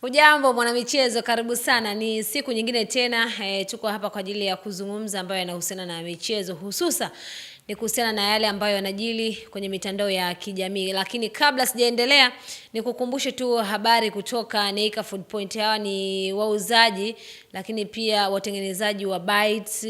Ujambo mwanamichezo, karibu sana. Ni siku nyingine tena tuko hapa kwa ajili ya kuzungumza ambayo yanahusiana na michezo, hususa ni kuhusiana na yale ambayo yanajili kwenye mitandao ya kijamii. Lakini kabla sijaendelea, nikukumbushe tu habari kutoka Neika Food Point. Hawa ni wauzaji lakini pia watengenezaji wa bites,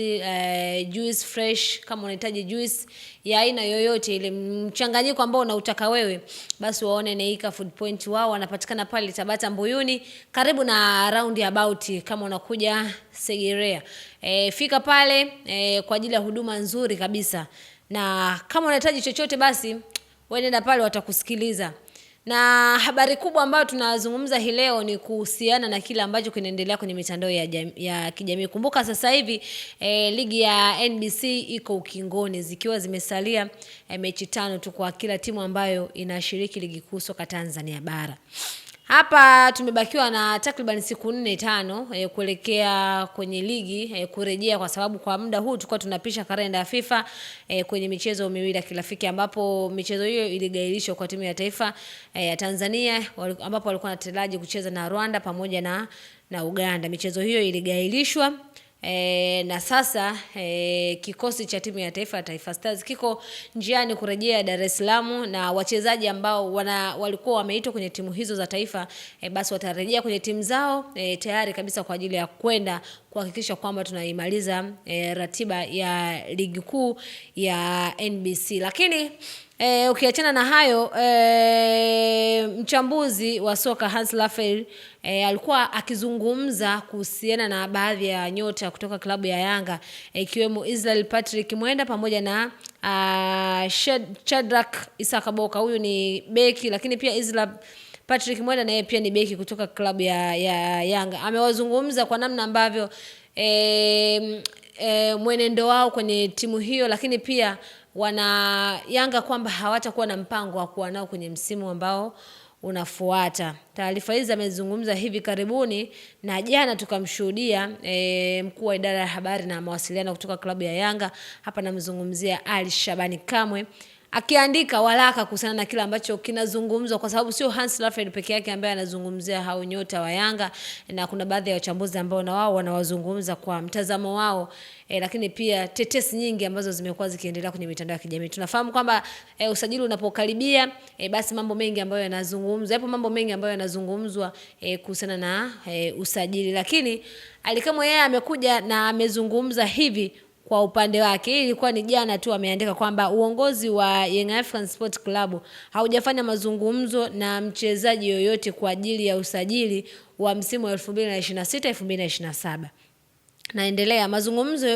juice fresh. Kama unahitaji juice ya aina yoyote ile, mchanganyiko ambao unautaka wewe, basi waone Neika Food Point. Wao wanapatikana pale Tabata Mbuyuni, karibu na roundabout kama unakuja Segerea. Fika pale kwa ajili ya huduma nzuri kabisa. Na kama unahitaji chochote, basi wewe nenda pale, watakusikiliza. Na habari kubwa ambayo tunazungumza hii leo ni kuhusiana na kile ambacho kinaendelea kwenye mitandao ya kijamii. Kumbuka sasa hivi ligi ya NBC iko ukingoni, zikiwa zimesalia mechi 5 tu kwa kila timu ambayo inashiriki ligi kuu soka Tanzania bara. Hapa tumebakiwa na takriban siku 4-5 kuelekea kwenye ligi kurejea, kwa sababu kwa muda huu tulikuwa tunapisha kalenda ya FIFA kwenye michezo miwili ya kirafiki, ambapo michezo hiyo iligairishwa kwa timu ya taifa ya Tanzania, ambapo walikuwa wanataraji kucheza na Rwanda pamoja na Uganda. Michezo hiyo iligairishwa. Na sasa kikosi cha timu ya taifa Taifa Stars kiko njiani kurejea Dar es Salaam, na wachezaji ambao walikuwa wameitwa kwenye timu hizo za taifa basi watarejea kwenye timu zao tayari kabisa kwa ajili ya kwenda kuhakikisha kwamba tunaimaliza ratiba ya ligi kuu ya NBC. Lakini ukiachana na hayo, mchambuzi wa soka Hans Raphael alikuwa akizungumza kuhusiana na baadhi ya nyota kutoka klabu ya Yanga, ikiwemo Israel Patrick Mwenda pamoja na Shadrack Isaka Boka. Huyu ni beki, lakini pia Israel Patrick Mwenda naye pia ni beki kutoka klabu ya Yanga. Amewazungumza kwa namna ambavyo mwenendo wao kwenye timu hiyo, lakini pia wana Yanga kwamba hawatakuwa na mpango wa kuwa nao kwenye msimu ambao unafuata. Taarifa hizi amezungumza hivi karibuni, na jana tukamshuhudia mkuu wa idara ya habari na mawasiliano kutoka klabu ya Yanga, hapa namzungumzia Ali Shabani Kamwe, akiandika waraka kuhusiana na kile ambacho kinazungumzwa, kwa sababu sio Hans Raphael peke yake ambaye anazungumzia hao nyota wa Yanga, na kuna baadhi ya wachambuzi ambao na wao wanawazungumza kwa mtazamo wao, lakini pia tetesi nyingi ambazo zimekuwa zikiendelea kwenye mitandao ya kijamii. Tunafahamu kwamba usajili unapokaribia, basi mambo mengi ambayo yanazungumzwa, yapo mambo mengi ambayo yanazungumzwa kuhusiana na usajili, lakini Alikamwe yeye amekuja na amezungumza hivi kwa upande wake. Hii ilikuwa ni jana tu, ameandika kwamba uongozi wa Young African Sport Club haujafanya mazungumzo na mchezaji yoyote kwa ajili ya usajili wa msimu wa 2026-2027. Naendelea, mazungumzo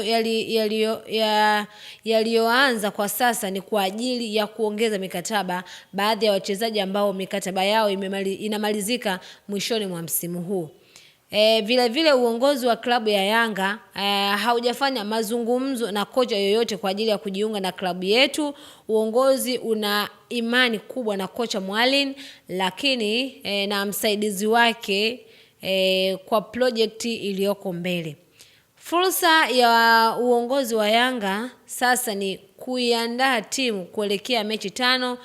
yaliyoanza kwa sasa ni kwa ajili ya kuongeza mikataba baadhi ya wachezaji ambao mikataba yao inamalizika mwishoni mwa msimu huu. Vile vile uongozi wa klabu ya Yanga haujafanya mazungumzo na kocha yoyote kwa ajili ya kujiunga na klabu yetu. Uongozi una imani kubwa na kocha Mwalin, lakini na msaidizi wake kwa project iliyoko mbele. Fursa ya uongozi wa Yanga sasa ni kuiandaa timu kuelekea mechi 5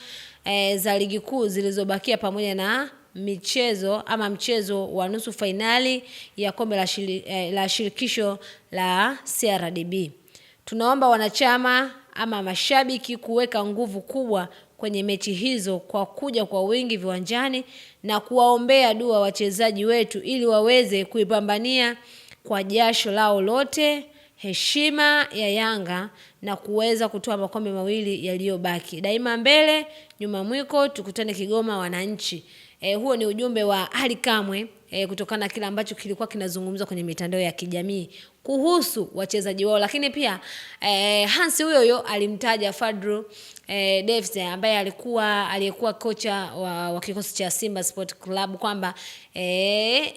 za ligi kuu zilizobakia, pamoja na mchezo wa nusu finali ya kombe la shirikisho la CRDB. Tunaomba wanachama ama mashabiki kuweka nguvu kubwa kwenye mechi hizo kwa kuja kwa wingi viwanjani na kuwaombea dua wachezaji wetu ili waweze kuipambania kwa jasho lao lote heshima ya Yanga na kuweza kutoa makombe mawili yaliyobaki. Daima mbele, nyuma mwiko, tukutane Kigoma wananchi. Huo ni ujumbe wa Ali Kamwe kutokana na kile ambacho kilikuwa kinazungumzwa kwenye mitandao ya kijamii kuhusu wachezaji wao. Lakini pia Hans huyo alimtaja Fadru Davis ambaye aliyekuwa kocha wa kikosi cha Simba Sport Club kwamba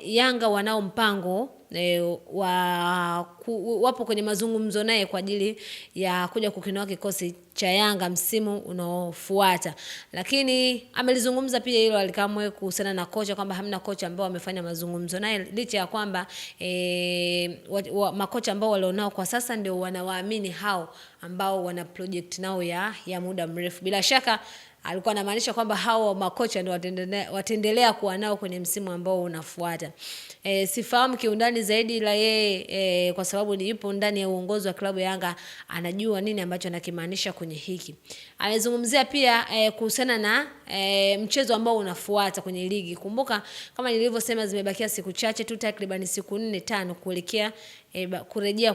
Yanga wanao mpango wapo kwenye mazungumzo naye kwa ajili ya kuja kukinoa kikosi cha Yanga msimu unaofuata. Lakini amelizungumza pia hilo Alikamwe kuhusiana na kocha kwamba hamna kocha ambao amefanya mazungumzo naye, licha ya kwamba makocha ambao walionao kwa sasa ndio wanawaamini hao ambao wana project nao ya muda mrefu. Bila shaka alikuwa anamaanisha kwamba hao makocha ndio wataendelea kuwa nao kwenye msimu ambao unafuata. Sifahamu kiundani zaidi la yeye kwa sababu ni yupo ndani ya uongozi wa klabu ya Yanga, anajua nini ambacho anakimaanisha kwenye hiki. Amezungumzia pia kuhusiana na mchezo ambao unafuata kwenye ligi. Kumbuka kama nilivyosema, zimebakia siku chache tu, takriban siku 4-5 kuelekea kurejea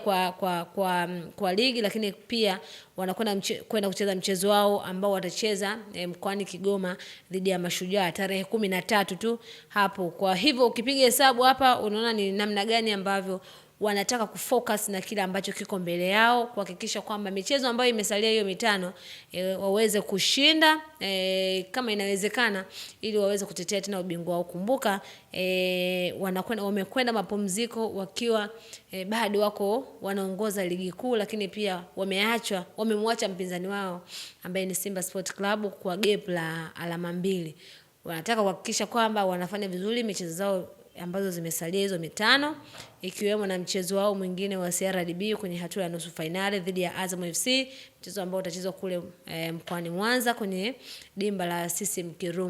kwa ligi, lakini pia wanakwenda kwenda kucheza mchezo wao ambao watacheza mkoani Kigoma dhidi ya Mashujaa tarehe 13 tu hapo. Kwa hivyo ukipiga hesabu hapa unaona ni namna gani ambavyo wanataka kufocus na kile ambacho kiko mbele yao, kuhakikisha kwamba michezo ambayo imesalia hiyo 5 waweze kushinda kama inawezekana, ili waweze kutetea tena ubingwa wao. Kumbuka wamekwenda mapumziko wakiwa bado wako wanaongoza ligi kuu, lakini pia wamemwacha mpinzani wao ambaye ni Simba Sport Club kwa gap la alama 2. Wanataka kuhakikisha kwamba wanafanya vizuri michezo zao ambazo zimesalia hizo 5, ikiwemo na mchezo wao mwingine wa CRDB kwenye hatua ya nusu finali dhidi ya Azam FC, mchezo ambao utachezwa kule mkoani Mwanza kwenye dimba la CCM Kirumba.